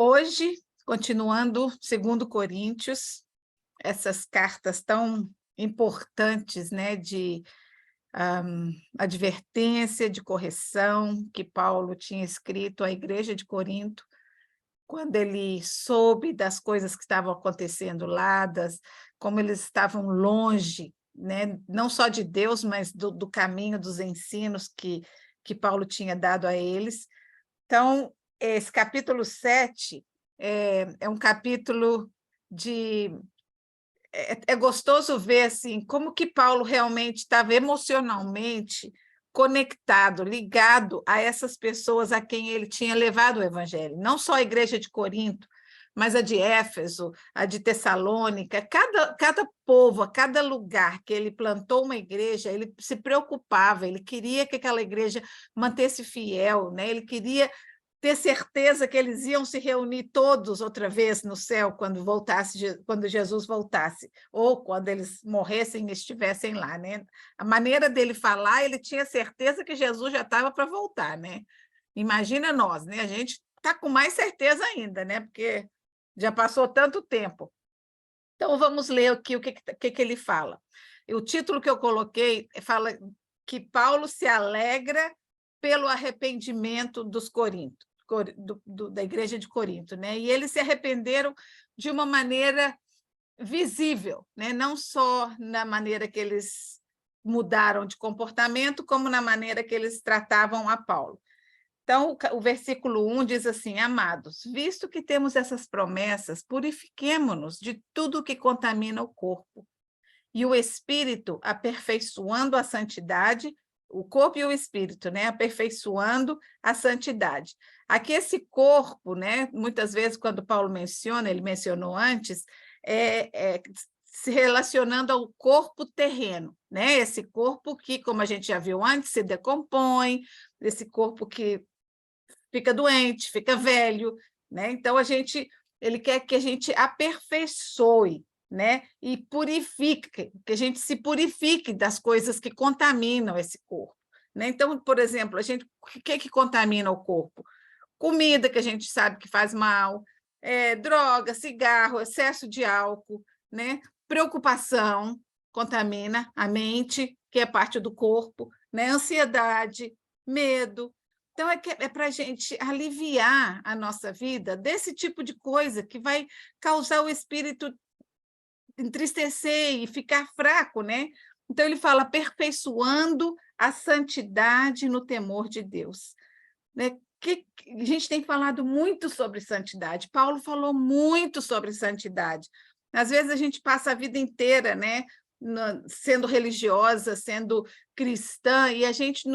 Hoje, continuando segundo Coríntios, essas cartas tão importantes, né, de advertência, de correção, que Paulo tinha escrito à igreja de Corinto, quando ele soube das coisas que estavam acontecendo lá, como eles estavam longe, né, não só de Deus, mas do caminho, dos ensinos que Paulo tinha dado a eles. Então, esse capítulo 7 é um capítulo de... É gostoso ver assim, como que Paulo realmente estava emocionalmente conectado, ligado a essas pessoas a quem ele tinha levado o evangelho. Não só a igreja de Corinto, mas a de Éfeso, a de Tessalônica, cada povo, a cada lugar que ele plantou uma igreja, ele se preocupava, ele queria que aquela igreja mantesse fiel, né? Ele queria ter certeza que eles iam se reunir todos outra vez no céu quando Jesus voltasse, ou quando eles morressem e estivessem lá, né? A maneira dele falar, ele tinha certeza que Jesus já estava para voltar, né? Imagina nós, né? A gente está com mais certeza ainda, né? Porque já passou tanto tempo. Então, vamos ler aqui o que ele fala. O título que eu coloquei fala que Paulo se alegra pelo arrependimento dos Coríntios, da igreja de Corinto, né? E eles se arrependeram de uma maneira visível, né? Não só na maneira que eles mudaram de comportamento, como na maneira que eles tratavam a Paulo. Então, o versículo 1 diz assim: Amados, visto que temos essas promessas, purifiquemo-nos de tudo que contamina o corpo, e o espírito aperfeiçoando a santidade, o corpo e o espírito, né, aperfeiçoando a santidade. Aqui esse corpo, né, muitas vezes quando Paulo menciona, ele mencionou antes, se relacionando ao corpo terreno, né, esse corpo que, como a gente já viu antes, se decompõe, esse corpo que fica doente, fica velho, né? Então ele quer que a gente aperfeiçoe, né? E purifique, que a gente se purifique das coisas que contaminam esse corpo, né? Então, por exemplo, o que contamina o corpo? Comida que a gente sabe que faz mal, droga, cigarro, excesso de álcool, né? Preocupação contamina a mente, que é parte do corpo, né? Ansiedade, medo. Então, é para a gente aliviar a nossa vida desse tipo de coisa que vai causar o espírito entristecer e ficar fraco, né? Então, ele fala aperfeiçoando a santidade no temor de Deus, né? A gente tem falado muito sobre santidade. Paulo falou muito sobre santidade. Às vezes a gente passa a vida inteira, né, sendo religiosa, sendo cristã, e a gente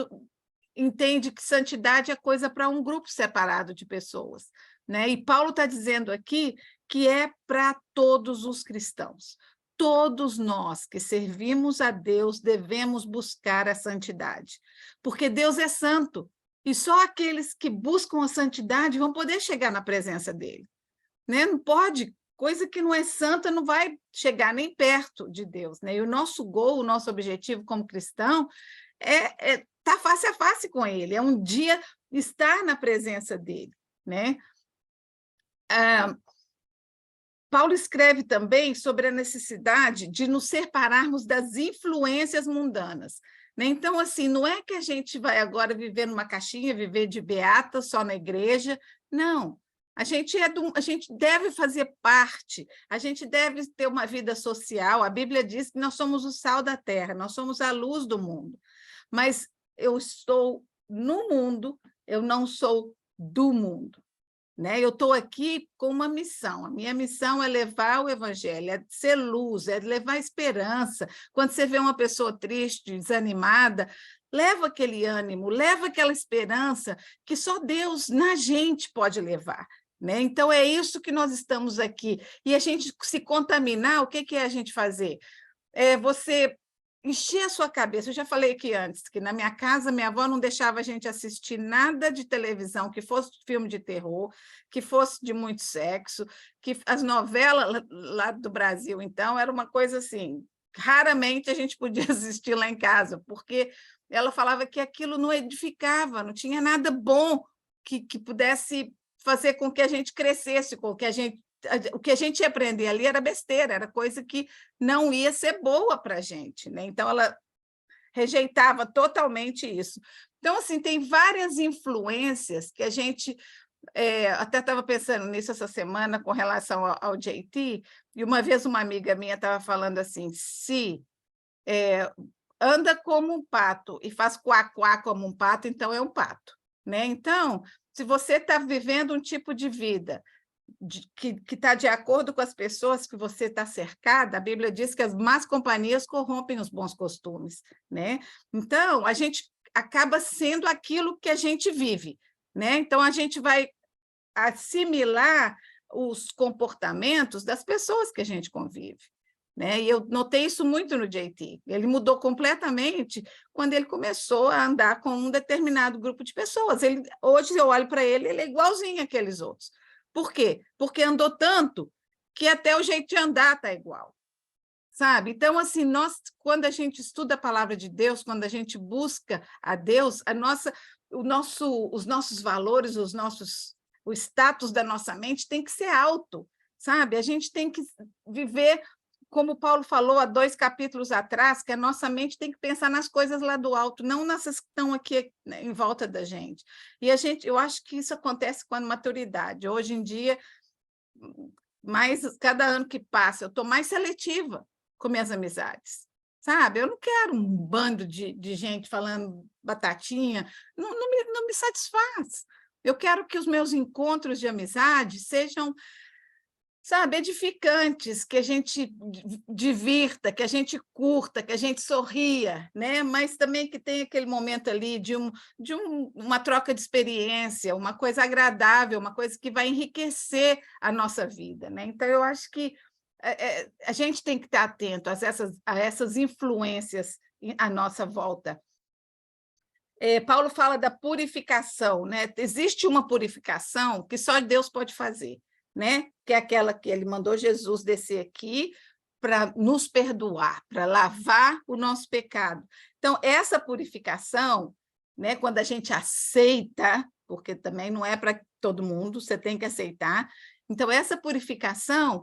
entende que santidade é coisa para um grupo separado de pessoas, né? E Paulo está dizendo aqui que é para todos os cristãos. Todos nós que servimos a Deus devemos buscar a santidade, porque Deus é santo, e só aqueles que buscam a santidade vão poder chegar na presença dele, né? Não pode, coisa que não é santa não vai chegar nem perto de Deus, né? E o nosso gol, o nosso objetivo como cristão é estar face a face com ele, é um dia estar na presença dele, né? Paulo escreve também sobre a necessidade de nos separarmos das influências mundanas, né? Então, assim, não é que a gente vai agora viver numa caixinha, viver de beata só na igreja, não. A gente deve fazer parte, a gente deve ter uma vida social. A Bíblia diz que nós somos o sal da terra, nós somos a luz do mundo. Mas eu estou no mundo, eu não sou do mundo, né? Eu estou aqui com uma missão. A minha missão é levar o evangelho, é ser luz, é levar esperança. Quando você vê uma pessoa triste, desanimada, leva aquele ânimo, leva aquela esperança que só Deus na gente pode levar, né? Então, é isso que nós estamos aqui. E a gente se contaminar, o que é a gente fazer? Você encher a sua cabeça. Eu já falei aqui antes, que na minha casa, minha avó não deixava a gente assistir nada de televisão, que fosse filme de terror, que fosse de muito sexo, que as novelas lá do Brasil, então, era uma coisa assim, raramente a gente podia assistir lá em casa, porque ela falava que aquilo não edificava, não tinha nada bom que pudesse fazer com que a gente crescesse, com que o que a gente ia aprender ali era besteira, era coisa que não ia ser boa para a gente, né? Então, ela rejeitava totalmente isso. Então, assim, tem várias influências que a gente... até estava pensando nisso essa semana com relação ao JT, e uma vez uma amiga minha estava falando assim, se anda como um pato e faz quá-quá como um pato, então é um pato, né? Então, se você está vivendo um tipo de vida que está de acordo com as pessoas que você está cercada, a Bíblia diz que as más companhias corrompem os bons costumes, né? Então, a gente acaba sendo aquilo que a gente vive, né? Então, a gente vai assimilar os comportamentos das pessoas que a gente convive, né? E eu notei isso muito no JT. Ele mudou completamente quando ele começou a andar com um determinado grupo de pessoas. Hoje eu olho para ele, ele é igualzinho àqueles outros. Por quê? Porque andou tanto que até o jeito de andar está igual, sabe? Então, assim, quando a gente estuda a palavra de Deus, quando a gente busca a Deus, os nossos valores, o status da nossa mente tem que ser alto, sabe? A gente tem que viver, como Paulo falou há 2 capítulos atrás, que a nossa mente tem que pensar nas coisas lá do alto, não nessas que estão aqui, né, em volta da gente. E eu acho que isso acontece com a maturidade. Hoje em dia, cada ano que passa, eu estou mais seletiva com minhas amizades, sabe? Eu não quero um bando de gente falando batatinha, não me satisfaz. Eu quero que os meus encontros de amizade sejam, sabe, edificantes, que a gente divirta, que a gente curta, que a gente sorria, né? Mas também que tenha aquele momento ali uma troca de experiência, uma coisa agradável, uma coisa que vai enriquecer a nossa vida, né? Então, eu acho que a gente tem que estar atento a essas influências à nossa volta. Paulo fala da purificação, né? Existe uma purificação que só Deus pode fazer, né? Que é aquela que ele mandou Jesus descer aqui para nos perdoar, para lavar o nosso pecado. Então, essa purificação, né, quando a gente aceita, porque também não é para todo mundo, você tem que aceitar. Então, essa purificação,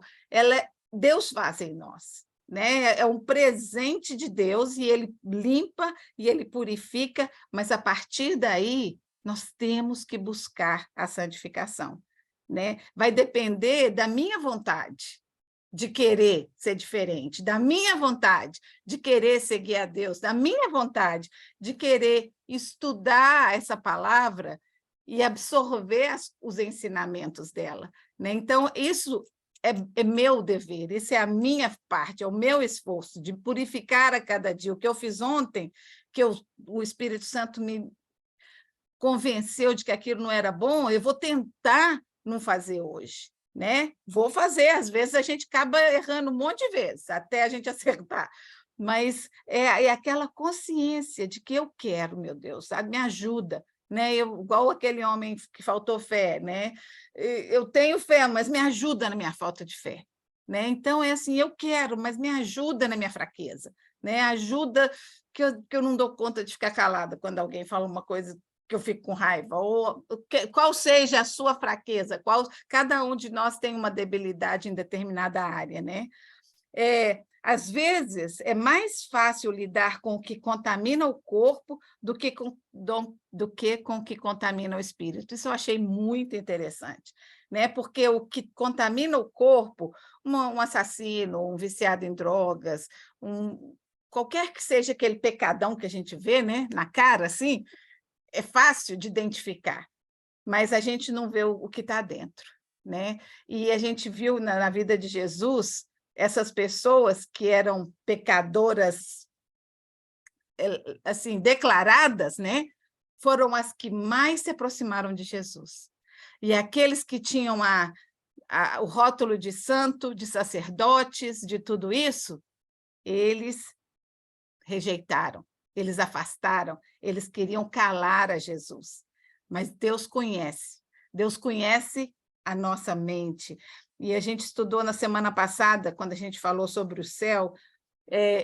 Deus faz em nós, né? É um presente de Deus e ele limpa e ele purifica, mas a partir daí nós temos que buscar a santificação, né? Vai depender da minha vontade de querer ser diferente, da minha vontade de querer seguir a Deus, da minha vontade de querer estudar essa palavra e absorver os ensinamentos dela, né? Então, isso é meu dever, isso é a minha parte, é o meu esforço de purificar a cada dia. O que eu fiz ontem, o Espírito Santo me convenceu de que aquilo não era bom, eu vou tentar não fazer hoje, né? Vou fazer, às vezes a gente acaba errando um monte de vezes, até a gente acertar, mas é aquela consciência de que eu quero, meu Deus, sabe? Me ajuda, né? Igual aquele homem que faltou fé, né? Eu tenho fé, mas me ajuda na minha falta de fé, né? Então, é assim, eu quero, mas me ajuda na minha fraqueza, né? Ajuda que eu não dou conta de ficar calada quando alguém fala uma coisa que eu fico com raiva, ou qual seja a sua fraqueza, cada um de nós tem uma debilidade em determinada área, né? Às vezes, é mais fácil lidar com o que contamina o corpo do que com o que contamina o espírito. Isso eu achei muito interessante, né? Porque o que contamina o corpo, um assassino, um viciado em drogas, qualquer que seja aquele pecadão que a gente vê, né, na cara, assim, é fácil de identificar, mas a gente não vê o que está dentro, né? E a gente viu na vida de Jesus essas pessoas que eram pecadoras, assim, declaradas, né? Foram as que mais se aproximaram de Jesus. E aqueles que tinham o rótulo de santo, de sacerdotes, de tudo isso, eles rejeitaram, eles afastaram, eles queriam calar a Jesus. Mas Deus conhece a nossa mente. E a gente estudou na semana passada, quando a gente falou sobre o céu,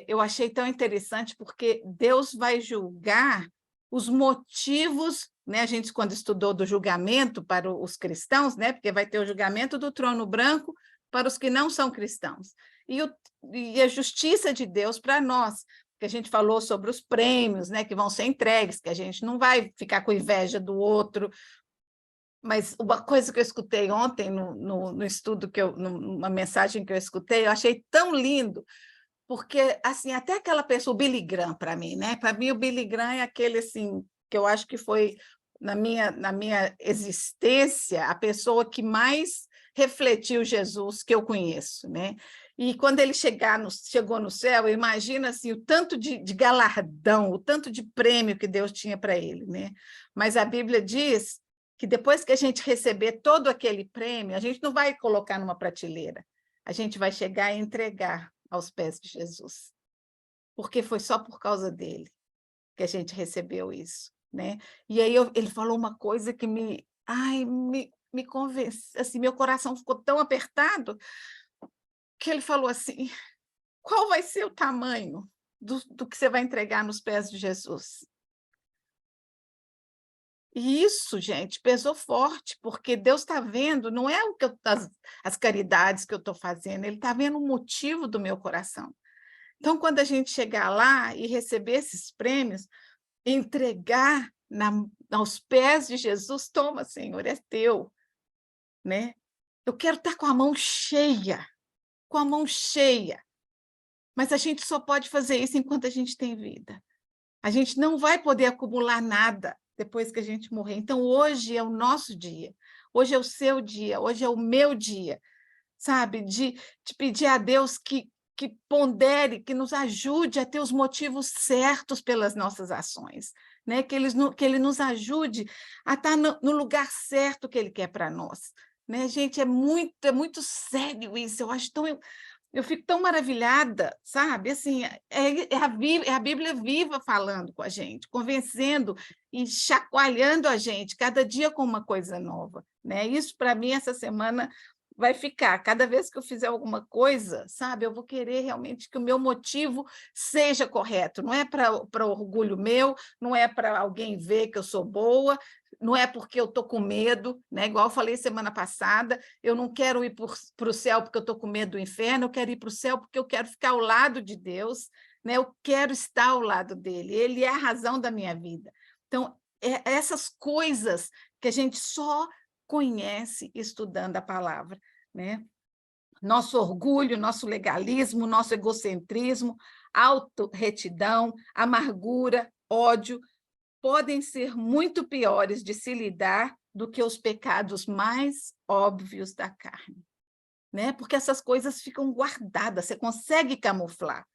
eu achei tão interessante, porque Deus vai julgar os motivos né? A gente, quando estudou do julgamento para os cristãos, né? Porque vai ter o julgamento do trono branco para os que não são cristãos, e a justiça de Deus para nós, que a gente falou sobre os prêmios, né? Que vão ser entregues, que a gente não vai ficar com inveja do outro. Mas uma coisa que eu escutei ontem no estudo, numa mensagem que eu escutei, eu achei tão lindo, porque assim, até aquela pessoa, o Billy Graham, para mim, né? Para mim, o Billy Graham é aquele assim, que eu acho que foi, na minha existência, a pessoa que mais refletiu Jesus que eu conheço, né? E quando ele chegou no céu, imagina assim, o tanto de galardão, o tanto de prêmio que Deus tinha para ele, né? Mas a Bíblia diz que depois que a gente receber todo aquele prêmio, a gente não vai colocar numa prateleira, a gente vai chegar e entregar aos pés de Jesus, porque foi só por causa dele que a gente recebeu isso, né? E aí ele falou uma coisa que me convenceu, assim, meu coração ficou tão apertado, que ele falou assim: qual vai ser o tamanho do que você vai entregar nos pés de Jesus? E isso, gente, pesou forte, porque Deus está vendo, não é as caridades que eu estou fazendo, Ele está vendo o motivo do meu coração. Então, quando a gente chegar lá e receber esses prêmios, entregar aos pés de Jesus, toma, Senhor, é teu, né? Eu quero estar com a mão cheia, mas a gente só pode fazer isso enquanto a gente tem vida. A gente não vai poder acumular nada depois que a gente morrer. Então, hoje é o nosso dia, hoje é o seu dia, hoje é o meu dia, sabe? De pedir a Deus que pondere, que nos ajude a ter os motivos certos pelas nossas ações, né? Que Ele nos ajude a estar no lugar certo que Ele quer para nós. Né, gente, é muito sério isso, eu acho tão... Eu fico tão maravilhada, sabe? Assim, é a Bíblia viva falando com a gente, convencendo e chacoalhando a gente, cada dia com uma coisa nova, né? Isso, para mim, essa semana vai ficar. Cada vez que eu fizer alguma coisa, sabe, eu vou querer realmente que o meu motivo seja correto. Não é para orgulho meu, não é para alguém ver que eu sou boa, não é porque eu estou com medo, né? Igual eu falei semana passada, eu não quero ir para o céu porque eu estou com medo do inferno, eu quero ir para o céu porque eu quero ficar ao lado de Deus, né? Eu quero estar ao lado dele, ele é a razão da minha vida. Então, essas coisas que a gente só conhece estudando a palavra, né? Nosso orgulho, nosso legalismo, nosso egocentrismo, autorretidão, amargura, ódio, podem ser muito piores de se lidar do que os pecados mais óbvios da carne, né? Porque essas coisas ficam guardadas, você consegue camuflar,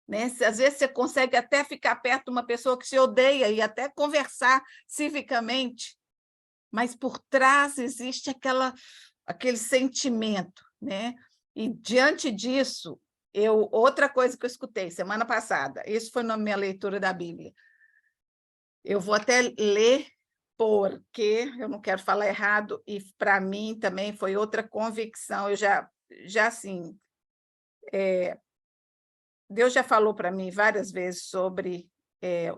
né? Às vezes você consegue até ficar perto de uma pessoa que se odeia e até conversar civicamente, mas por trás existe aquele sentimento, né? E diante disso, outra coisa que eu escutei semana passada, isso foi na minha leitura da Bíblia. Eu vou até ler, porque eu não quero falar errado, e para mim também foi outra convicção. Eu já assim, Deus já falou para mim várias vezes sobre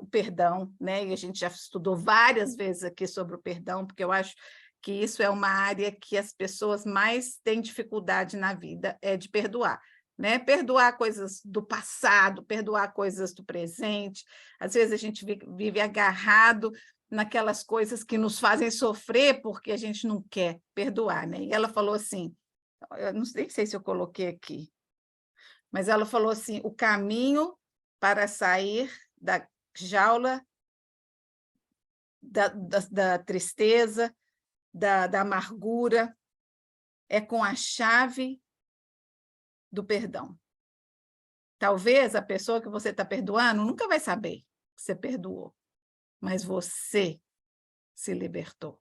o perdão, né? E a gente já estudou várias vezes aqui sobre o perdão, porque eu acho que isso é uma área que as pessoas mais têm dificuldade na vida, é de perdoar. Né? Perdoar coisas do passado, perdoar coisas do presente. Às vezes a gente vive agarrado naquelas coisas que nos fazem sofrer porque a gente não quer perdoar. Né? E ela falou assim, eu não sei se eu coloquei aqui, mas ela falou assim, o caminho para sair da jaula da tristeza, da amargura, é com a chave do perdão. Talvez a pessoa que você está perdoando nunca vai saber que você perdoou, mas você se libertou.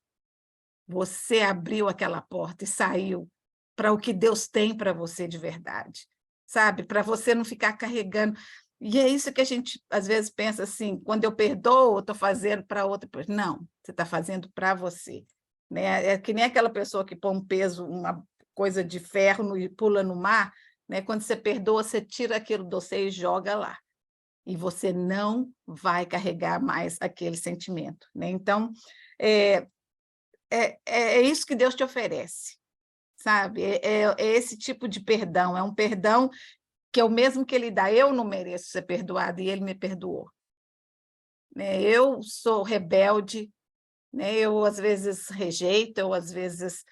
Você abriu aquela porta e saiu para o que Deus tem para você de verdade, sabe? Para você não ficar carregando. E é isso que a gente, às vezes, pensa assim, quando eu perdoo, eu estou fazendo para outra pessoa. Não, você está fazendo para você. Né? É que nem aquela pessoa que põe um peso, uma coisa de ferro e pula no mar, né? Quando você perdoa, você tira aquilo de você e joga lá. e você não vai carregar mais aquele sentimento, né? Então, é, é isso que Deus te oferece, sabe? É esse tipo de perdão, é um perdão que é o mesmo que ele dá. Eu não mereço ser perdoado e ele me perdoou, né? Eu sou rebelde, né? Eu às vezes rejeito, eu às vezes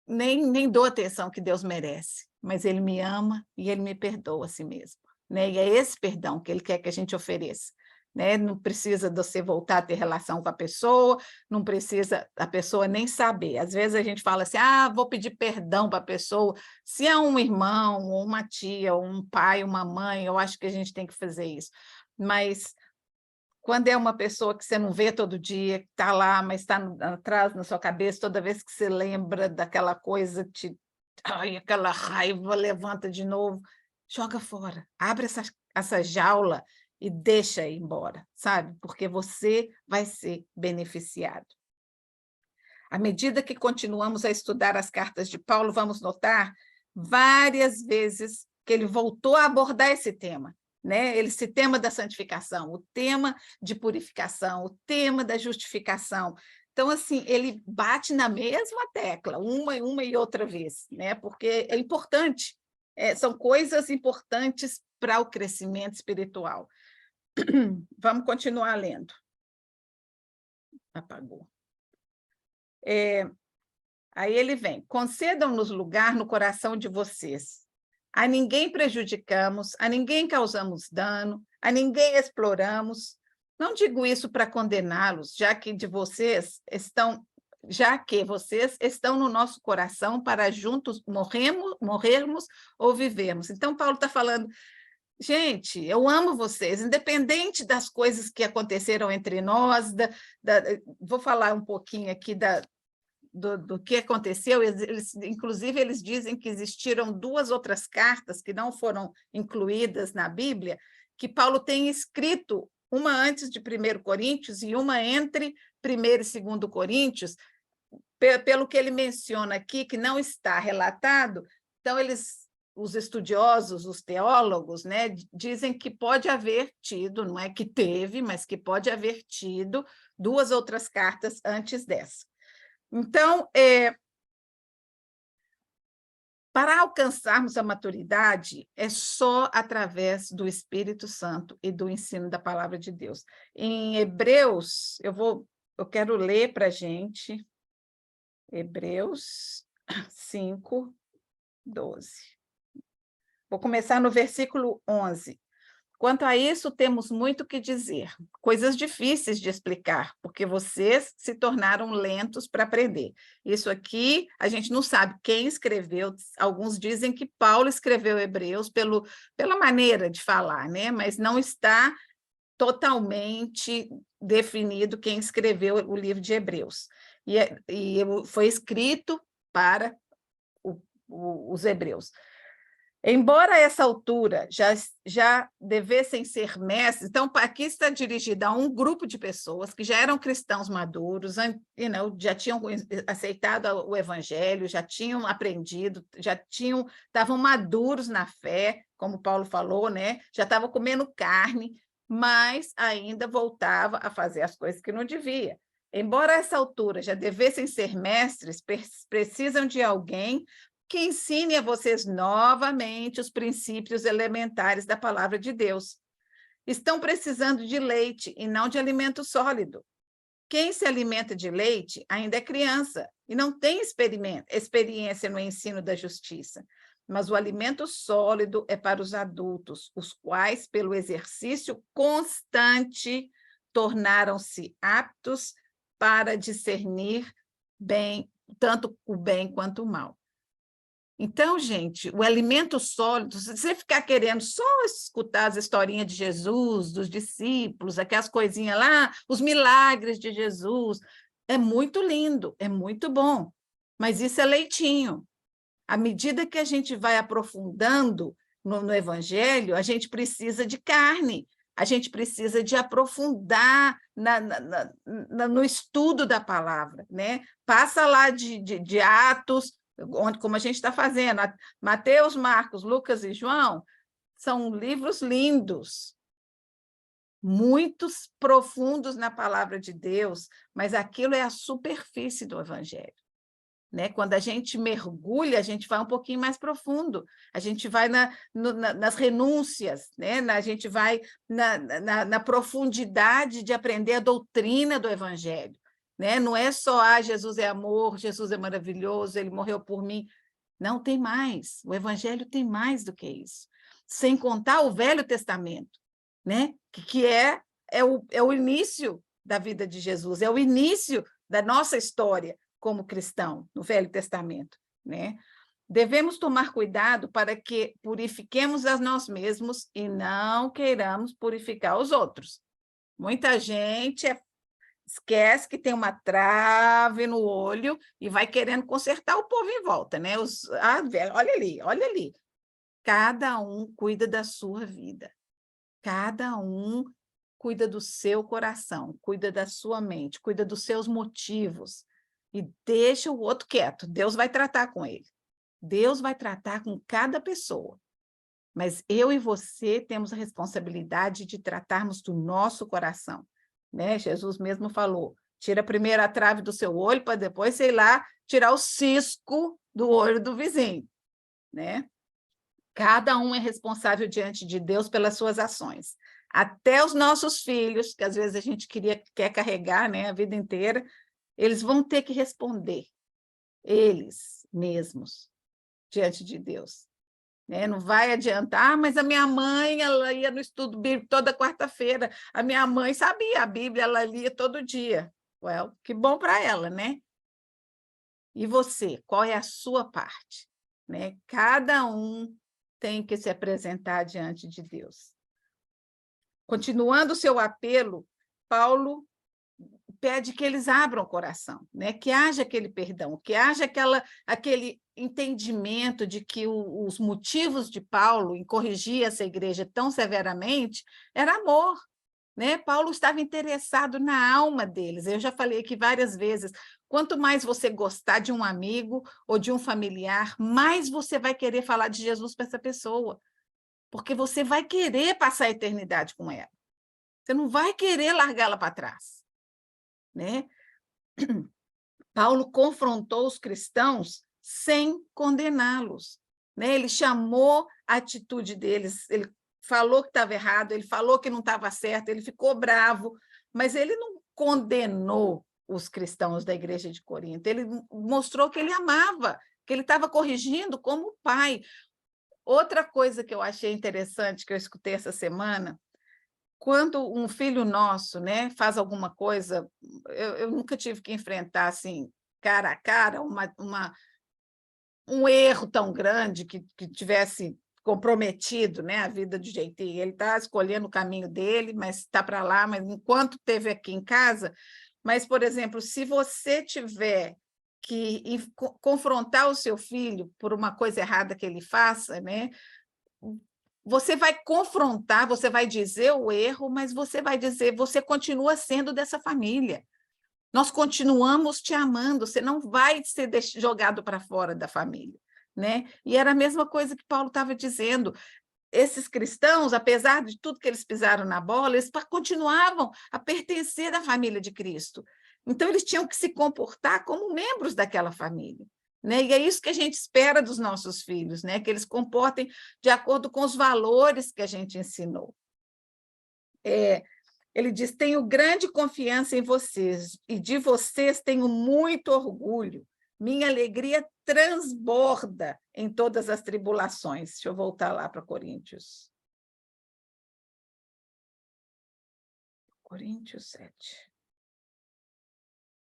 nem dou a atenção que Deus merece, mas ele me ama e ele me perdoa a si mesmo, né? E é esse perdão que ele quer que a gente ofereça, né? Não precisa de você voltar a ter relação com a pessoa, não precisa a pessoa nem saber. Às vezes a gente fala assim, vou pedir perdão para a pessoa. Se é um irmão, ou uma tia, ou um pai, uma mãe, eu acho que a gente tem que fazer isso. Mas quando é uma pessoa que você não vê todo dia, que está lá, mas está atrás na sua cabeça, toda vez que você lembra daquela coisa, aquela raiva levanta de novo, joga fora, abre essa jaula e deixa ir embora, sabe? Porque você vai ser beneficiado. À medida que continuamos a estudar as cartas de Paulo, vamos notar várias vezes que ele voltou a abordar esse tema, né? Esse tema da santificação, o tema de purificação, o tema da justificação. Então, assim, ele bate na mesma tecla, uma e outra vez, né? Porque é importante, são coisas importantes para o crescimento espiritual. Vamos continuar lendo. Apagou. Aí ele vem, concedam-nos lugar no coração de vocês. A ninguém prejudicamos, a ninguém causamos dano, a ninguém exploramos. Não digo isso para condená-los, já que vocês estão no nosso coração para juntos morrermos ou vivermos. Então, Paulo está falando, gente, eu amo vocês, independente das coisas que aconteceram entre nós, vou falar um pouquinho aqui do que aconteceu, inclusive eles dizem que existiram 2 outras cartas que não foram incluídas na Bíblia, que Paulo tem escrito, uma antes de 1 Coríntios e uma entre 1 e 2 Coríntios, pelo que ele menciona aqui, que não está relatado. Então, os estudiosos, os teólogos, né, dizem que pode haver tido, não é que teve, mas que pode haver tido 2 outras cartas antes dessa. Então, para alcançarmos a maturidade, é só através do Espírito Santo e do ensino da palavra de Deus. Em Hebreus, eu quero ler para a gente, Hebreus 5, 12. Vou começar no versículo 11. Quanto a isso, temos muito que dizer, coisas difíceis de explicar, porque vocês se tornaram lentos para aprender. Isso aqui, a gente não sabe quem escreveu, alguns dizem que Paulo escreveu Hebreus pela maneira de falar, né? Mas não está totalmente definido quem escreveu o livro de Hebreus. E foi escrito para os hebreus. Embora a essa altura já devessem ser mestres, então aqui está dirigida a um grupo de pessoas que já eram cristãos maduros, já tinham aceitado o evangelho, já tinham aprendido, estavam maduros na fé, como Paulo falou, né? Já estavam comendo carne, mas ainda voltava a fazer as coisas que não devia. Embora a essa altura já devessem ser mestres, precisam de alguém que ensine a vocês novamente os princípios elementares da palavra de Deus. Estão precisando de leite e não de alimento sólido. Quem se alimenta de leite ainda é criança e não tem experiência no ensino da justiça. Mas o alimento sólido é para os adultos, os quais, pelo exercício constante, tornaram-se aptos para discernir bem, tanto o bem quanto o mal. Então, gente, o alimento sólido, se você ficar querendo só escutar as historinhas de Jesus, dos discípulos, aquelas coisinhas lá, os milagres de Jesus, é muito lindo, é muito bom, mas isso é leitinho. À medida que a gente vai aprofundando no Evangelho, a gente precisa de carne, a gente precisa de aprofundar no estudo da palavra, né? Passa lá de Atos, como a gente está fazendo, Mateus, Marcos, Lucas e João, São livros lindos, muitos profundos na palavra de Deus, mas aquilo é a superfície do Evangelho. Né? Quando a gente mergulha, a gente vai um pouquinho mais profundo, a gente vai nas renúncias, né? A gente vai na profundidade de aprender a doutrina do Evangelho. Né? Não é só, Jesus é amor, Jesus é maravilhoso, ele morreu por mim. Não, tem mais, o Evangelho tem mais do que isso. Sem contar o Velho Testamento, né? que é o início da vida de Jesus, é o início da nossa história como cristão, no Velho Testamento, né? Devemos tomar cuidado para que purifiquemos a nós mesmos e não queiramos purificar os outros. Muita gente esquece que tem uma trave no olho e vai querendo consertar o povo em volta, né? Olha ali. Cada um cuida da sua vida. Cada um cuida do seu coração, cuida da sua mente, cuida dos seus motivos. E deixa o outro quieto. Deus vai tratar com ele. Deus vai tratar com cada pessoa. Mas eu e você temos a responsabilidade de tratarmos do nosso coração. Né? Jesus mesmo falou, tira primeiro a trave do seu olho para depois, sei lá, tirar o cisco do olho do vizinho. Né? Cada um é responsável diante de Deus pelas suas ações. Até os nossos filhos, que às vezes a gente quer carregar, né, a vida inteira, eles vão ter que responder, eles mesmos, diante de Deus. Né? Não vai adiantar, mas a minha mãe, ela ia no estudo bíblico toda quarta-feira, a minha mãe sabia a Bíblia, ela lia todo dia. Well, que bom para ela, né? E você, qual é a sua parte? Né? Cada um tem que se apresentar diante de Deus. Continuando o seu apelo, Paulo pede que eles abram o coração, né? Que haja aquele perdão, que haja aquele entendimento de que os motivos de Paulo em corrigir essa igreja tão severamente era amor. Né? Paulo estava interessado na alma deles. Eu já falei aqui várias vezes, quanto mais você gostar de um amigo ou de um familiar, mais você vai querer falar de Jesus para essa pessoa, porque você vai querer passar a eternidade com ela. Você não vai querer largá-la para trás. Né? Paulo confrontou os cristãos sem condená-los. Né? Ele chamou a atitude deles, ele falou que estava errado, ele falou que não estava certo, ele ficou bravo, mas ele não condenou os cristãos da igreja de Corinto, ele mostrou que ele amava, que ele estava corrigindo como pai. Outra coisa que eu achei interessante, que eu escutei essa semana, quando um filho nosso, né, faz alguma coisa, eu nunca tive que enfrentar assim, cara a cara, um erro tão grande que tivesse comprometido, né, a vida do jeitinho. Ele está escolhendo o caminho dele, mas está para lá, mas enquanto esteve aqui em casa. Mas, por exemplo, se você tiver que confrontar o seu filho por uma coisa errada que ele faça, né, você vai confrontar, você vai dizer o erro, mas você vai dizer, você continua sendo dessa família. Nós continuamos te amando, você não vai ser jogado para fora da família. Né? E era a mesma coisa que Paulo estava dizendo. Esses cristãos, apesar de tudo que eles pisaram na bola, eles continuavam a pertencer à família de Cristo. Então, eles tinham que se comportar como membros daquela família. Né? E é isso que a gente espera dos nossos filhos, né? Que eles comportem de acordo com os valores que a gente ensinou. Ele diz, tenho grande confiança em vocês, e de vocês tenho muito orgulho. Minha alegria transborda em todas as tribulações. Deixa eu voltar lá para Coríntios. Coríntios 7.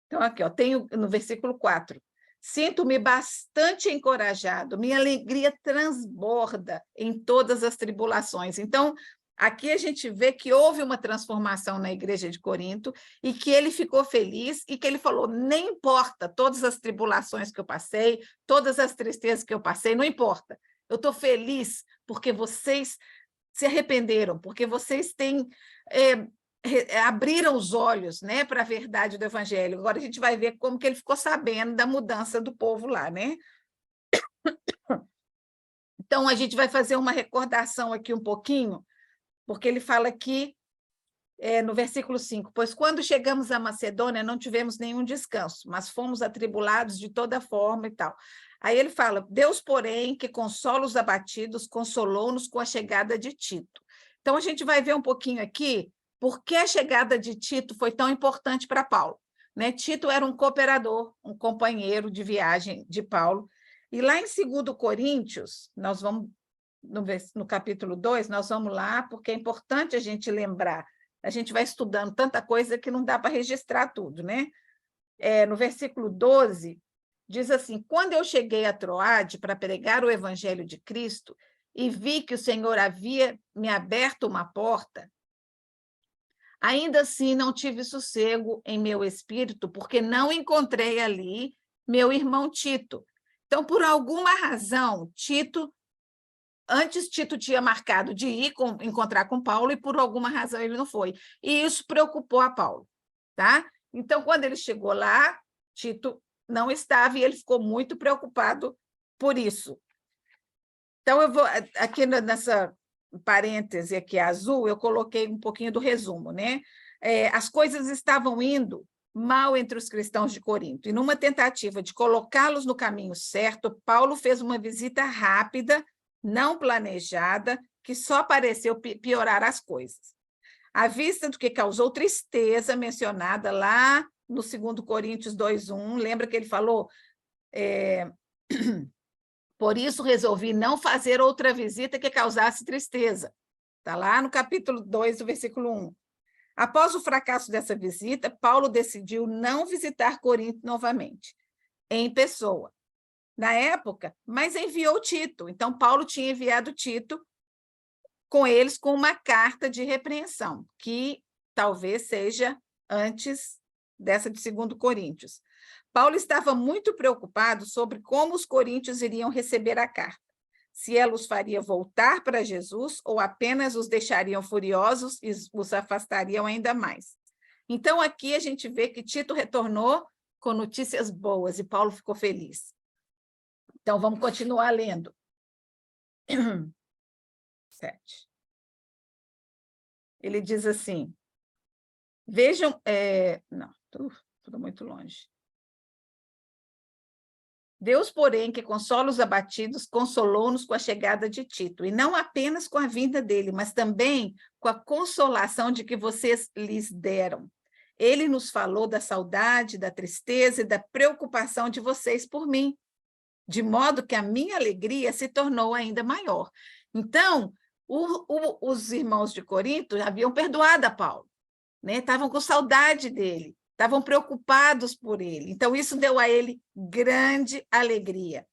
Então, aqui, ó, tenho no versículo 4. Sinto-me bastante encorajado, minha alegria transborda em todas as tribulações. Então, aqui a gente vê que houve uma transformação na igreja de Corinto e que ele ficou feliz e que ele falou, nem importa todas as tribulações que eu passei, todas as tristezas que eu passei, não importa. Eu estou feliz porque vocês se arrependeram, porque vocês têm... abriram os olhos, né, para a verdade do evangelho. Agora a gente vai ver como que ele ficou sabendo da mudança do povo lá, né? Então, a gente vai fazer uma recordação aqui um pouquinho, porque ele fala aqui, no versículo 5, pois quando chegamos à Macedônia não tivemos nenhum descanso, mas fomos atribulados de toda forma e tal. Aí ele fala, Deus, porém, que consola os abatidos, consolou-nos com a chegada de Tito. Então, a gente vai ver um pouquinho aqui por que a chegada de Tito foi tão importante para Paulo. Né? Tito era um cooperador, um companheiro de viagem de Paulo. E lá em 2 Coríntios, nós vamos, no capítulo 2, nós vamos lá, porque é importante a gente lembrar. A gente vai estudando tanta coisa que não dá para registrar tudo, né? No versículo 12, diz assim, quando eu cheguei a Troade para pregar o evangelho de Cristo e vi que o Senhor havia me aberto uma porta, ainda assim não tive sossego em meu espírito, porque não encontrei ali meu irmão Tito. Então, por alguma razão, Antes, Tito tinha marcado de ir encontrar com Paulo e, por alguma razão, ele não foi. E isso preocupou a Paulo. Tá? Então, quando ele chegou lá, Tito não estava e ele ficou muito preocupado por isso. Então, eu vou aqui nessa parêntese aqui azul, eu coloquei um pouquinho do resumo. Né? As coisas estavam indo mal entre os cristãos de Corinto. E, numa tentativa de colocá-los no caminho certo, Paulo fez uma visita rápida, não planejada, que só pareceu piorar as coisas. À vista do que causou tristeza, mencionada lá no 2 Coríntios 2:1, lembra que ele falou, por isso resolvi não fazer outra visita que causasse tristeza. Está lá no capítulo 2, do versículo 1. Após o fracasso dessa visita, Paulo decidiu não visitar Corinto novamente, em pessoa. Na época, mas enviou Tito. Então, Paulo tinha enviado Tito com eles com uma carta de repreensão, que talvez seja antes dessa de 2 Coríntios. Paulo estava muito preocupado sobre como os coríntios iriam receber a carta, se ela os faria voltar para Jesus ou apenas os deixariam furiosos e os afastariam ainda mais. Então, aqui a gente vê que Tito retornou com notícias boas e Paulo ficou feliz. Então, vamos continuar lendo. 7. Ele diz assim, vejam... não, tudo muito longe. Deus, porém, que consola os abatidos, consolou-nos com a chegada de Tito, e não apenas com a vinda dele, mas também com a consolação de que vocês lhes deram. Ele nos falou da saudade, da tristeza e da preocupação de vocês por mim, de modo que a minha alegria se tornou ainda maior. Então, os irmãos de Corinto haviam perdoado a Paulo, né? Estavam com saudade dele, estavam preocupados por ele. Então, isso deu a ele grande alegria.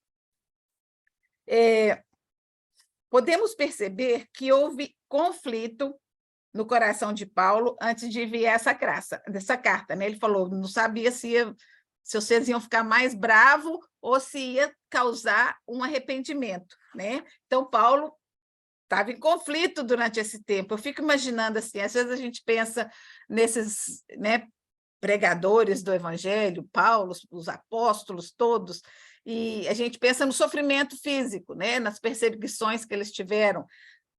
Podemos perceber que houve conflito no coração de Paulo antes de enviar dessa carta. Né? Ele falou, não sabia se vocês iam ficar mais bravos ou se ia causar um arrependimento. Né? Então, Paulo estava em conflito durante esse tempo. Eu fico imaginando assim, às vezes a gente pensa nesses, né, pregadores do Evangelho, Paulo, os apóstolos todos, e a gente pensa no sofrimento físico, né, nas perseguições que eles tiveram,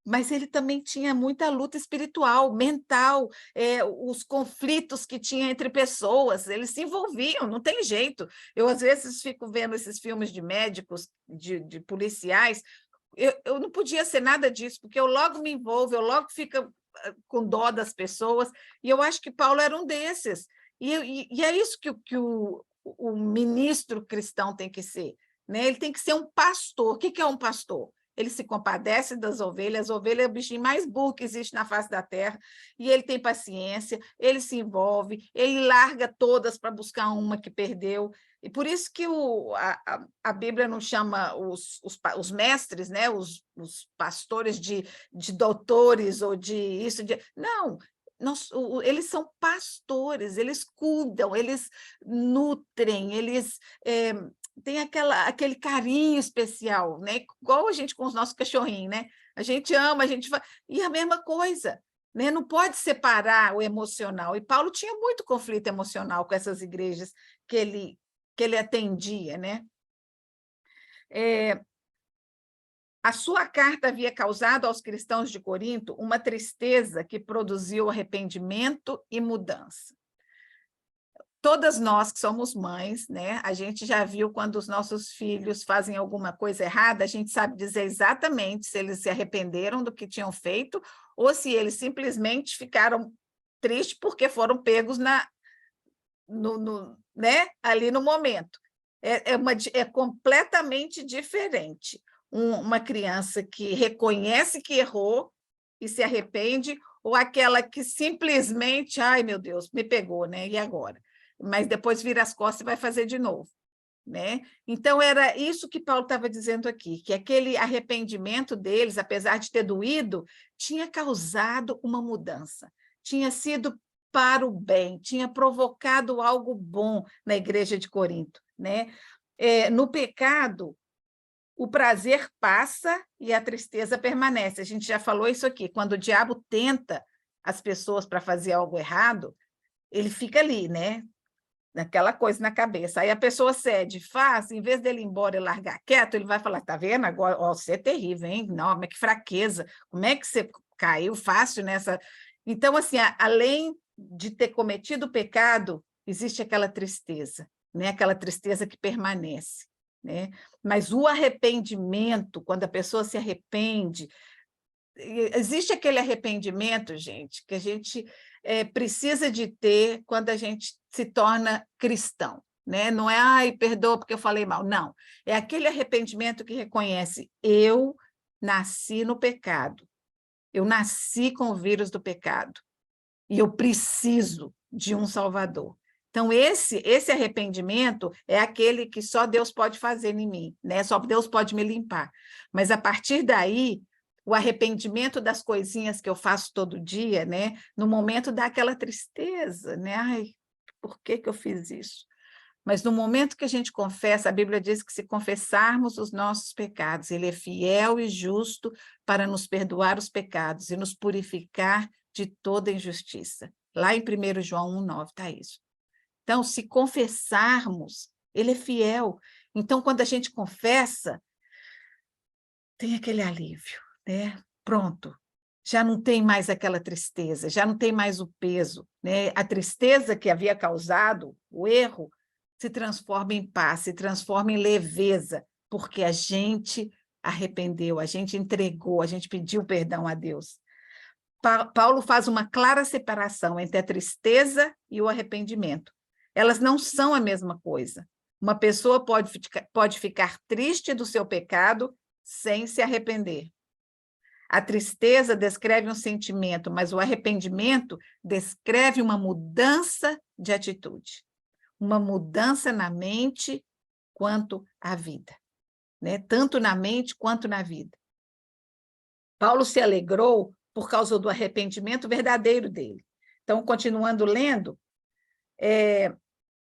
mas ele também tinha muita luta espiritual, mental, os conflitos que tinha entre pessoas, eles se envolviam, não tem jeito. Eu, às vezes, fico vendo esses filmes de médicos, de policiais, eu não podia ser nada disso, porque eu logo me envolvo, eu logo fico com dó das pessoas, e eu acho que Paulo era um desses. E é isso que o ministro cristão tem que ser. Né? Ele tem que ser um pastor. O que é um pastor? Ele se compadece das ovelhas, a ovelha é o bichinho mais burro que existe na face da terra, e ele tem paciência, ele se envolve, ele larga todas para buscar uma que perdeu. E por isso que a Bíblia não chama os mestres, né? os pastores de doutores ou de isso. Não, eles são pastores, eles cuidam, eles nutrem, eles têm aquele carinho especial, né? Igual a gente com os nossos cachorrinhos, né? A gente ama, a gente vai... E a mesma coisa, né? Não pode separar o emocional. E Paulo tinha muito conflito emocional com essas igrejas que ele atendia, né? A sua carta havia causado aos cristãos de Corinto uma tristeza que produziu arrependimento e mudança. Todas nós que somos mães, né, a gente já viu quando os nossos filhos fazem alguma coisa errada, a gente sabe dizer exatamente se eles se arrependeram do que tinham feito ou se eles simplesmente ficaram tristes porque foram pegos né, ali no momento. É completamente diferente uma criança que reconhece que errou e se arrepende, ou aquela que simplesmente, ai, meu Deus, me pegou, né? E agora? Mas depois vira as costas e vai fazer de novo, né? Então, era isso que Paulo estava dizendo aqui, que aquele arrependimento deles, apesar de ter doído, tinha causado uma mudança, tinha sido para o bem, tinha provocado algo bom na igreja de Corinto, né? No pecado, o prazer passa e a tristeza permanece. A gente já falou isso aqui, quando o diabo tenta as pessoas para fazer algo errado, ele fica ali, né? Naquela coisa na cabeça. Aí a pessoa cede, faz, em vez dele ir embora e largar quieto, ele vai falar, tá vendo? Agora, ó, você é terrível, hein? Não, mas que fraqueza. Como é que você caiu fácil nessa... Então, assim, além de ter cometido o pecado, existe aquela tristeza, né? Aquela tristeza que permanece, né? Mas o arrependimento, quando a pessoa se arrepende, existe aquele arrependimento, gente, que a gente precisa de ter quando a gente se torna cristão, né? Não é, ai, perdoa porque eu falei mal, não. É aquele arrependimento que reconhece, eu nasci no pecado, eu nasci com o vírus do pecado, e eu preciso de um Salvador. Então, esse arrependimento é aquele que só Deus pode fazer em mim, né? Só Deus pode me limpar. Mas, a partir daí, o arrependimento das coisinhas que eu faço todo dia, né? No momento dá aquela tristeza, né? Ai, por que eu fiz isso? Mas no momento que a gente confessa, a Bíblia diz que se confessarmos os nossos pecados, Ele é fiel e justo para nos perdoar os pecados e nos purificar de toda injustiça. Lá em 1 João 1,9 está isso. Então, se confessarmos, Ele é fiel. Então, quando a gente confessa, tem aquele alívio, né? Pronto, já não tem mais aquela tristeza, já não tem mais o peso, né? A tristeza que havia causado o erro se transforma em paz, se transforma em leveza, porque a gente arrependeu, a gente entregou, a gente pediu perdão a Deus. Paulo faz uma clara separação entre a tristeza e o arrependimento. Elas não são a mesma coisa. Uma pessoa pode ficar triste do seu pecado sem se arrepender. A tristeza descreve um sentimento, mas o arrependimento descreve uma mudança de atitude, uma mudança na mente quanto à vida, né? Tanto na mente quanto na vida. Paulo se alegrou por causa do arrependimento verdadeiro dele. Então, continuando lendo,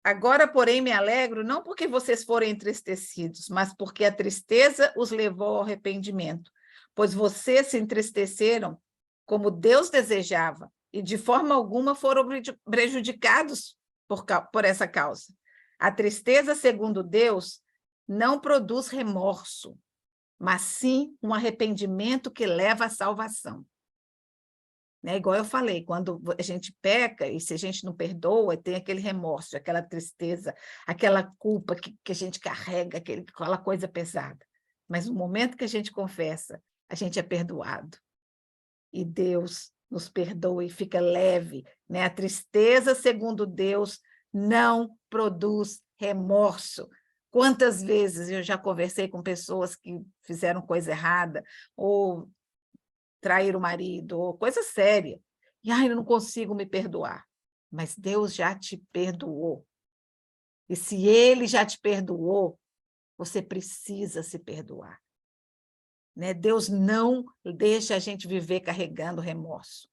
agora, porém, me alegro, não porque vocês foram entristecidos, mas porque a tristeza os levou ao arrependimento, pois vocês se entristeceram como Deus desejava, e de forma alguma foram prejudicados por essa causa. A tristeza, segundo Deus, não produz remorso, mas sim um arrependimento que leva à salvação. Né? Igual eu falei, quando a gente peca, e se a gente não perdoa, tem aquele remorso, aquela tristeza, aquela culpa que a gente carrega, aquela coisa pesada. Mas no momento que a gente confessa, a gente é perdoado. E Deus nos perdoa e fica leve. Né? A tristeza, segundo Deus, não produz remorso. Quantas vezes eu já conversei com pessoas que fizeram coisa errada, ou trair o marido, ou coisa séria. E, ai, eu não consigo me perdoar. Mas Deus já te perdoou. E se Ele já te perdoou, você precisa se perdoar. Né? Deus não deixa a gente viver carregando remorso.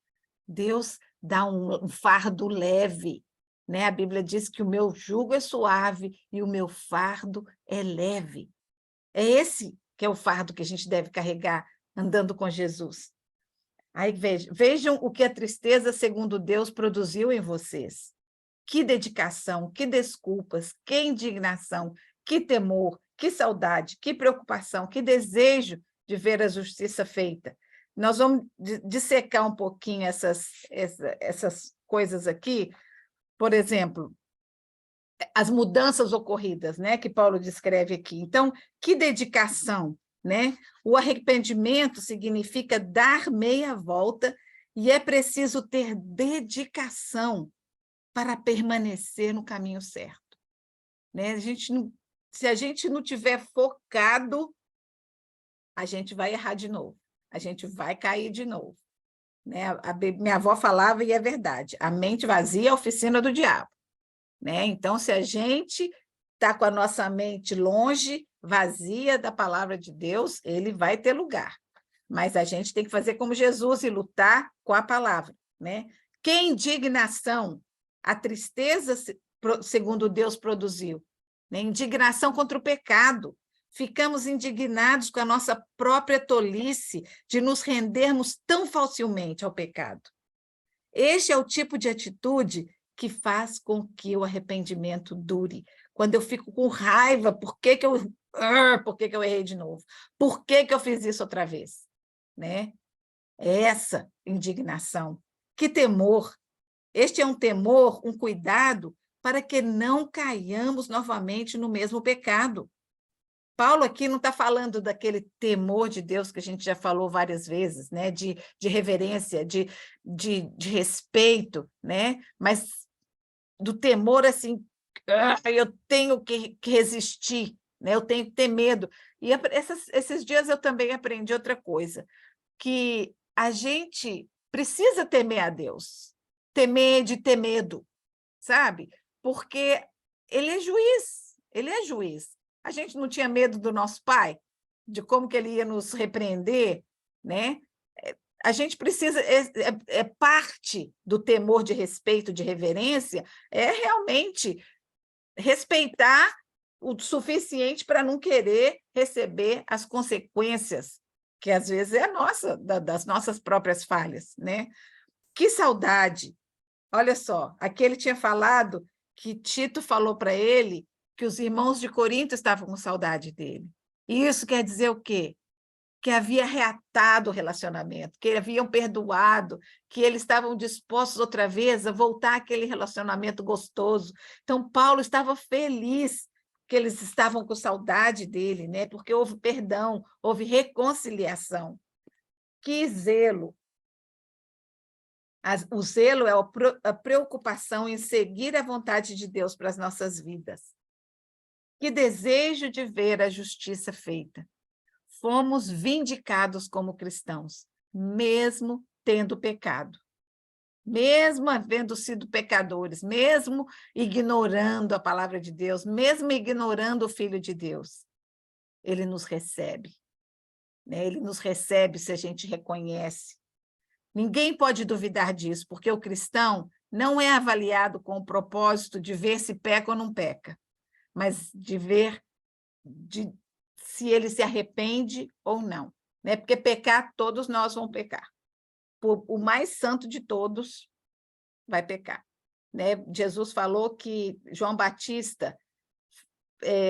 Deus dá um fardo leve. Né? A Bíblia diz que o meu jugo é suave e o meu fardo é leve. É esse que é o fardo que a gente deve carregar andando com Jesus. Aí vejam o que a tristeza, segundo Deus, produziu em vocês. Que dedicação, que desculpas, que indignação, que temor, que saudade, que preocupação, que desejo de ver a justiça feita. Nós vamos dissecar um pouquinho essas coisas aqui. Por exemplo, as mudanças ocorridas, né, que Paulo descreve aqui. Então, que dedicação, né? O arrependimento significa dar meia volta e é preciso ter dedicação para permanecer no caminho certo, né? Se a gente não tiver focado, a gente vai errar de novo, a gente vai cair de novo, né? Minha avó falava, e é verdade, a mente vazia é a oficina do diabo, né? Então, se a gente está com a nossa mente longe, vazia da palavra de Deus, ele vai ter lugar. Mas a gente tem que fazer como Jesus e lutar com a palavra, né? Que indignação a tristeza, segundo Deus, produziu, né? Indignação contra o pecado. Ficamos indignados com a nossa própria tolice de nos rendermos tão facilmente ao pecado. Este é o tipo de atitude que faz com que o arrependimento dure. Quando eu fico com raiva, por que eu errei de novo? Por que eu fiz isso outra vez? Né? Essa indignação. Que temor! Este é um temor, um cuidado para que não caiamos novamente no mesmo pecado. Paulo aqui não está falando daquele temor de Deus que a gente já falou várias vezes, né? De reverência, de respeito, né? Mas do temor assim, eu tenho que resistir, né? Eu tenho que ter medo. E esses dias eu também aprendi outra coisa, que a gente precisa temer a Deus, temer de ter medo, sabe? Porque ele é juiz, ele é juiz. A gente não tinha medo do nosso pai, de como que ele ia nos repreender, né? A gente precisa, é parte do temor de respeito, de reverência, é realmente respeitar o suficiente para não querer receber as consequências, que às vezes é das nossas próprias falhas, né? Que saudade! Olha só, aqui ele tinha falado que Tito falou para ele que os irmãos de Corinto estavam com saudade dele. E isso quer dizer o quê? Que havia reatado o relacionamento, que haviam perdoado, que eles estavam dispostos outra vez a voltar àquele relacionamento gostoso. Então, Paulo estava feliz que eles estavam com saudade dele, né? Porque houve perdão, houve reconciliação. Que zelo! O zelo é a preocupação em seguir a vontade de Deus para as nossas vidas. Que desejo de ver a justiça feita. Fomos vindicados como cristãos, mesmo tendo pecado, mesmo havendo sido pecadores, mesmo ignorando a palavra de Deus, mesmo ignorando o Filho de Deus. Ele nos recebe, né? Ele nos recebe se a gente reconhece. Ninguém pode duvidar disso, porque o cristão não é avaliado com o propósito de ver se peca ou não peca, mas de ver se ele se arrepende ou não, né? Porque pecar, todos nós vamos pecar. O mais santo de todos vai pecar, né? Jesus falou que João Batista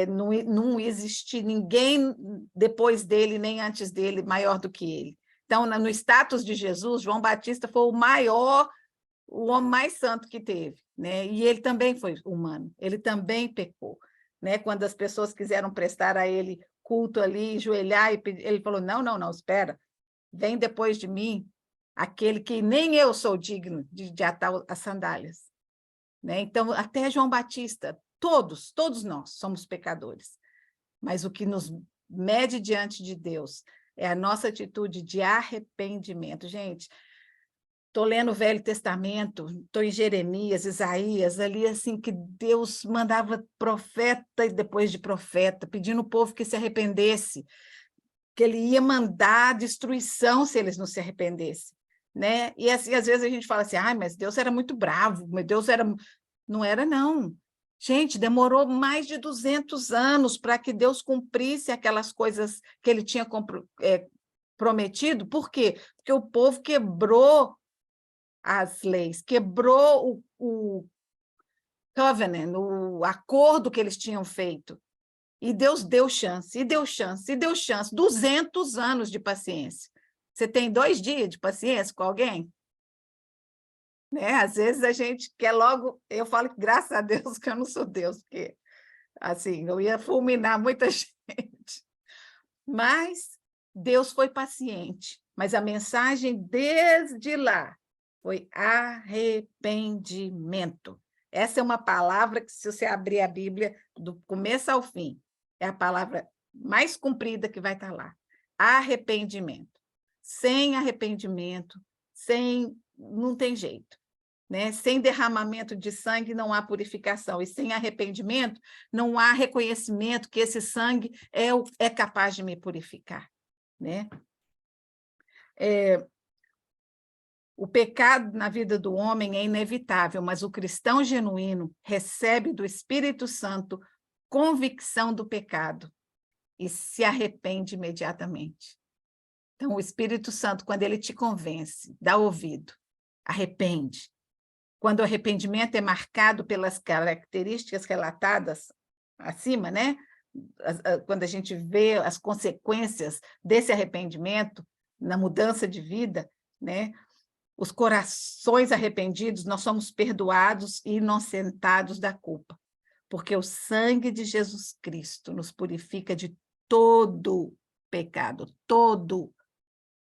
não existe ninguém depois dele, nem antes dele, maior do que ele. Então, no status de Jesus, João Batista foi o homem mais santo que teve, né? E ele também foi humano, ele também pecou, né? Quando as pessoas quiseram prestar a ele culto ali, enjoelhar, ele falou, não, espera, vem depois de mim aquele que nem eu sou digno de atar as sandálias, né? Então, até João Batista, todos nós somos pecadores, mas o que nos mede diante de Deus é a nossa atitude de arrependimento. Gente, estou lendo o Velho Testamento, estou em Jeremias, Isaías, ali assim que Deus mandava profeta e depois de profeta, pedindo ao povo que se arrependesse, que ele ia mandar destruição se eles não se arrependessem, né? E assim, às vezes a gente fala assim, mas Deus era muito bravo, mas Deus era... Não era, não. Gente, demorou mais de 200 anos para que Deus cumprisse aquelas coisas que ele tinha prometido. Por quê? Porque o povo quebrou as leis, quebrou o covenant, o acordo que eles tinham feito. E Deus deu chance, e deu chance, e deu chance. 200 anos de paciência. Você tem 2 dias de paciência com alguém? Né? Às vezes a gente quer logo... Eu falo que graças a Deus que eu não sou Deus, porque assim, eu ia fulminar muita gente. Mas Deus foi paciente. Mas a mensagem desde lá foi arrependimento. Essa é uma palavra que, se você abrir a Bíblia do começo ao fim, é a palavra mais comprida que vai estar lá. Arrependimento. Sem arrependimento, não tem jeito. Né? Sem derramamento de sangue não há purificação, e sem arrependimento não há reconhecimento que esse sangue é capaz de me purificar. Né? O pecado na vida do homem é inevitável, mas o cristão genuíno recebe do Espírito Santo convicção do pecado e se arrepende imediatamente. Então, o Espírito Santo, quando ele te convence, dá ouvido, arrepende. Quando o arrependimento é marcado pelas características relatadas acima, né? Quando a gente vê as consequências desse arrependimento na mudança de vida, né? Os corações arrependidos, nós somos perdoados e inocentados da culpa, porque o sangue de Jesus Cristo nos purifica de todo pecado, todo.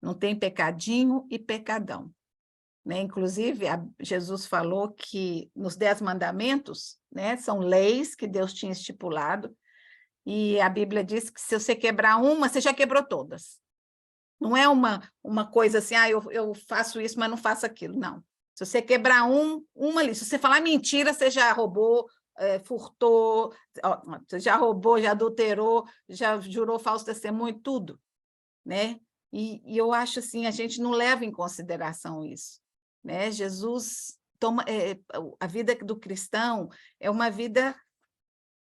Não tem pecadinho e pecadão. Né? Inclusive, Jesus falou que nos 10 mandamentos, né, são leis que Deus tinha estipulado, e a Bíblia diz que se você quebrar uma, você já quebrou todas. Não é uma coisa assim, eu faço isso, mas não faço aquilo. Não. Se você quebrar uma ali, se você falar mentira, você já roubou, furtou, você já roubou, já adulterou, já jurou falso testemunho, tudo. Né? E eu acho assim, a gente não leva em consideração isso. Né? Jesus toma... a vida do cristão é uma vida...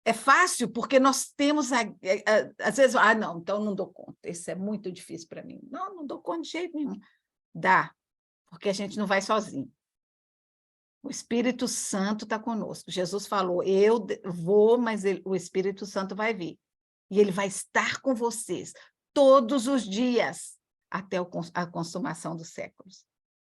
É fácil, porque nós temos... às vezes, não, então não dou conta, isso é muito difícil para mim. Não dou conta de jeito nenhum. Dá, porque a gente não vai sozinho. O Espírito Santo está conosco. Jesus falou, eu vou, mas o Espírito Santo vai vir. E ele vai estar com vocês todos os dias, até a consumação dos séculos.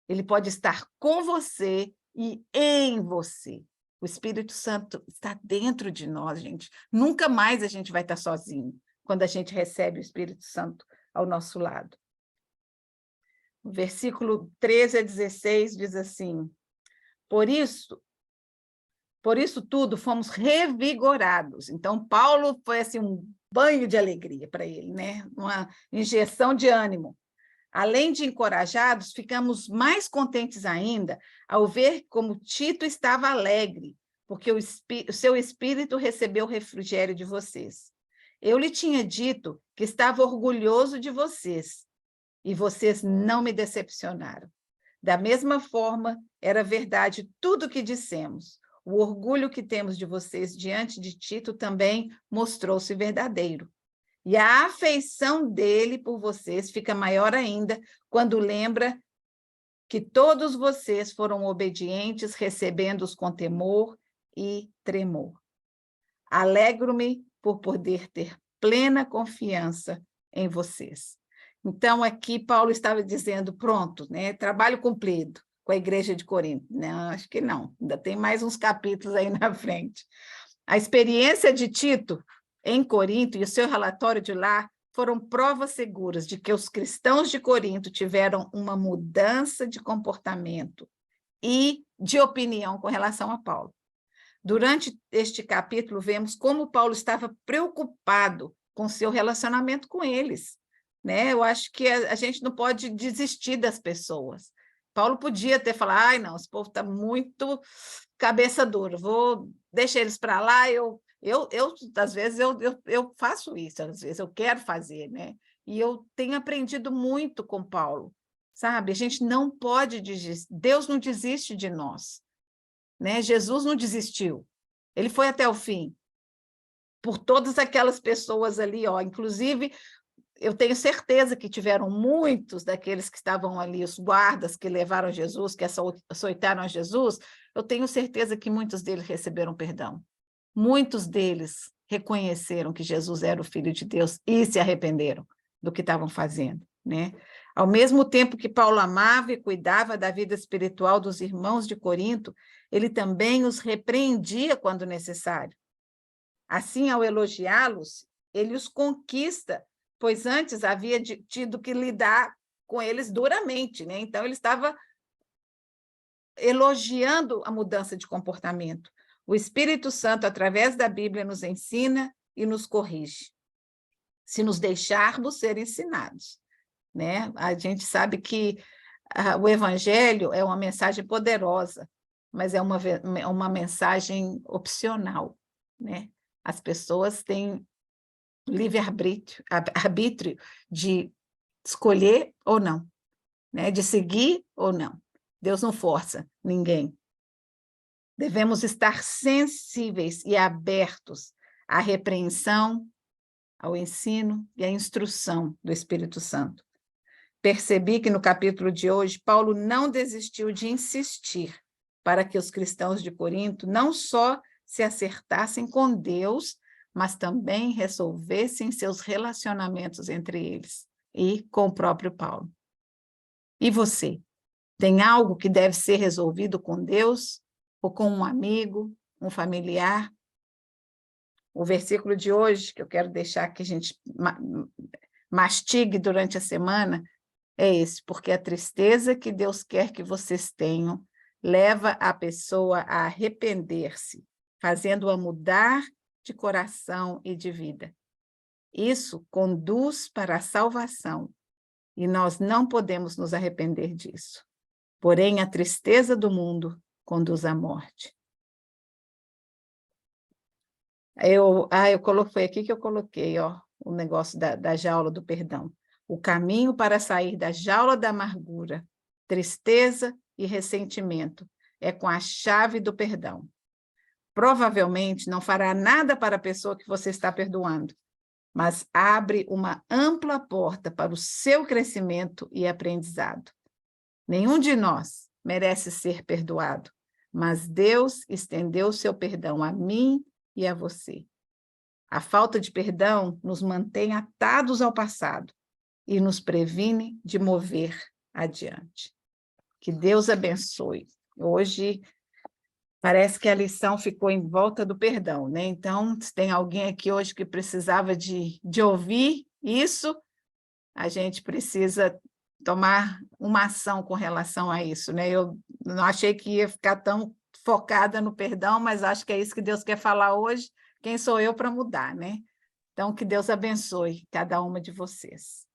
Ele pode estar com você e em você. O Espírito Santo está dentro de nós, gente. Nunca mais a gente vai estar sozinho quando a gente recebe o Espírito Santo ao nosso lado. O versículo 13 a 16 diz assim, por isso tudo fomos revigorados. Então, Paulo foi assim, um banho de alegria para ele, né? Uma injeção de ânimo. Além de encorajados, ficamos mais contentes ainda ao ver como Tito estava alegre, porque o seu espírito recebeu o refrigério de vocês. Eu lhe tinha dito que estava orgulhoso de vocês, e vocês não me decepcionaram. Da mesma forma, era verdade tudo o que dissemos. O orgulho que temos de vocês diante de Tito também mostrou-se verdadeiro. E a afeição dele por vocês fica maior ainda quando lembra que todos vocês foram obedientes, recebendo-os com temor e tremor. Alegro-me por poder ter plena confiança em vocês. Então, aqui Paulo estava dizendo, pronto, né, trabalho cumprido com a igreja de Corinto. Não, acho que não, ainda tem mais uns capítulos aí na frente. A experiência de Tito em Corinto e o seu relatório de lá foram provas seguras de que os cristãos de Corinto tiveram uma mudança de comportamento e de opinião com relação a Paulo. Durante este capítulo, vemos como Paulo estava preocupado com seu relacionamento com eles. Né? Eu acho que a gente não pode desistir das pessoas. Paulo podia ter falado, não, esse povo está muito cabeça dura, vou deixar eles para lá, às vezes, eu faço isso, às vezes eu quero fazer, né? E eu tenho aprendido muito com Paulo, sabe? A gente não pode desistir, Deus não desiste de nós, né? Jesus não desistiu, ele foi até o fim, por todas aquelas pessoas ali, ó, inclusive, eu tenho certeza que tiveram muitos daqueles que estavam ali, os guardas que levaram Jesus, que açoitaram a Jesus, eu tenho certeza que muitos deles receberam perdão. Muitos deles reconheceram que Jesus era o Filho de Deus e se arrependeram do que estavam fazendo, né? Ao mesmo tempo que Paulo amava e cuidava da vida espiritual dos irmãos de Corinto, ele também os repreendia quando necessário. Assim, ao elogiá-los, ele os conquista, pois antes havia tido que lidar com eles duramente, né? Então, ele estava elogiando a mudança de comportamento. O Espírito Santo, através da Bíblia, nos ensina e nos corrige, se nos deixarmos ser ensinados, né? A gente sabe que o Evangelho é uma mensagem poderosa, mas é uma mensagem opcional, né? As pessoas têm livre-arbítrio de escolher ou não, né? De seguir ou não. Deus não força ninguém. Devemos estar sensíveis e abertos à repreensão, ao ensino e à instrução do Espírito Santo. Percebi que no capítulo de hoje, Paulo não desistiu de insistir para que os cristãos de Corinto não só se acertassem com Deus, mas também resolvessem seus relacionamentos entre eles e com o próprio Paulo. E você? Tem algo que deve ser resolvido com Deus ou com um amigo, um familiar? O versículo de hoje, que eu quero deixar que a gente mastigue durante a semana, é esse: porque a tristeza que Deus quer que vocês tenham leva a pessoa a arrepender-se, fazendo-a mudar de coração e de vida. Isso conduz para a salvação, e nós não podemos nos arrepender disso. Porém, a tristeza do mundo conduz à morte. Foi aqui que eu coloquei, ó, o negócio da jaula do perdão. O caminho para sair da jaula da amargura, tristeza e ressentimento é com a chave do perdão. Provavelmente não fará nada para a pessoa que você está perdoando, mas abre uma ampla porta para o seu crescimento e aprendizado. Nenhum de nós merece ser perdoado, mas Deus estendeu o seu perdão a mim e a você. A falta de perdão nos mantém atados ao passado e nos previne de mover adiante. Que Deus abençoe. Hoje parece que a lição ficou em volta do perdão, né? Então, se tem alguém aqui hoje que precisava de ouvir isso, a gente precisa tomar uma ação com relação a isso, né? Eu não achei que ia ficar tão focada no perdão, mas acho que é isso que Deus quer falar hoje. Quem sou eu para mudar, né? Então, que Deus abençoe cada uma de vocês.